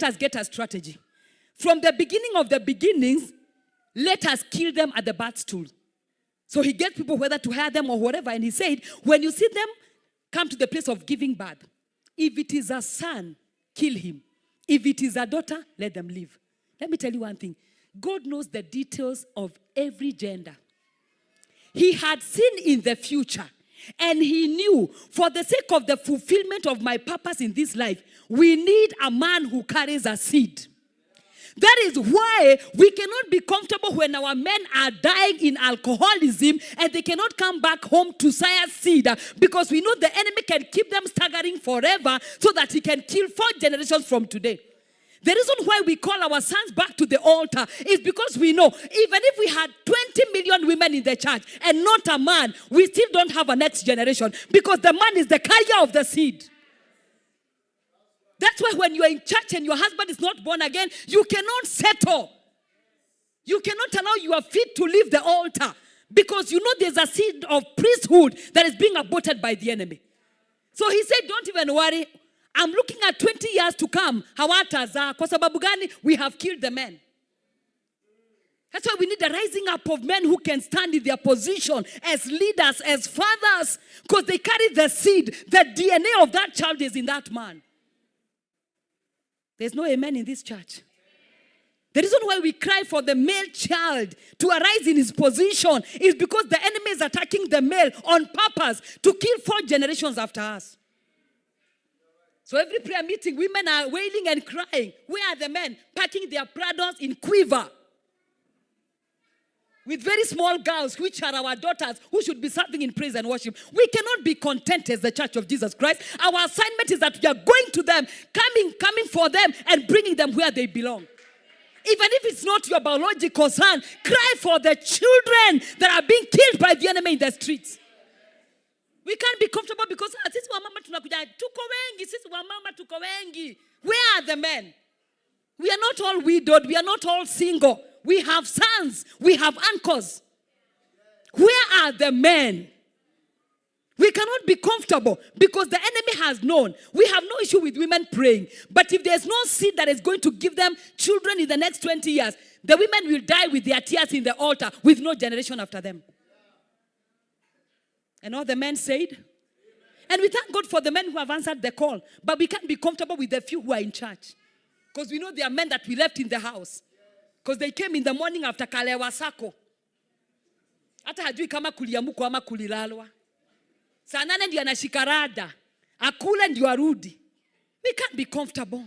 let us get a strategy. From the beginning of the beginnings, let us kill them at the birth stool. So he gets people whether to hire them or whatever. And he said, when you see them come to the place of giving birth, if it is a son, kill him. If it is a daughter, let them live. Let me tell you one thing. God knows the details of every gender. He had seen in the future. And he knew, for the sake of the fulfillment of my purpose in this life, we need a man who carries a seed. That is why we cannot be comfortable when our men are dying in alcoholism and they cannot come back home to sire seed, because we know the enemy can keep them staggering forever so that he can kill 4 generations from today. The reason why we call our sons back to the altar is because we know even if we had 20 million women in the church and not a man, we still don't have a next generation, because the man is the carrier of the seed. That's why when you are in church and your husband is not born again, you cannot settle. You cannot allow your feet to leave the altar, because you know there's a seed of priesthood that is being aborted by the enemy. So he said, don't even worry. I'm looking at 20 years to come. Hawataza, kwa sababu gani? We have killed the men. That's why we need a rising up of men who can stand in their position as leaders, as fathers, because they carry the seed. The DNA of that child is in that man. There's no amen in this church. The reason why we cry for the male child to arise in his position is because the enemy is attacking the male on purpose to kill 4 generations after us. So every prayer meeting, women are wailing and crying. Where are the men? Packing their Prados in quiver. With very small girls, which are our daughters, who should be serving in praise and worship. We cannot be content as the Church of Jesus Christ. Our assignment is that we are going to them, coming for them, and bringing them where they belong. Even if it's not your biological son, cry for the children that are being killed by the enemy in the streets. We can't be comfortable because sisi wamama tunakuja tuko wengi, sisi wamama tuko wengi. Where are the men? We are not all widowed, we are not all single. We have sons, we have uncles. Where are the men? We cannot be comfortable because the enemy has known. We have no issue with women praying. But if there's no seed that is going to give them children in the next 20 years, the women will die with their tears in the altar with no generation after them. And all the men said. And we thank God for the men who have answered the call. But we can't be comfortable with the few who are in church. Because we know there are men that we left in the house. Because they came in the morning after kalewa sako. Hata hajui kama kuliamuko ama kulilalwa. Saa 8 ndio anashikarada. Akule ndio arudi. We can't be comfortable.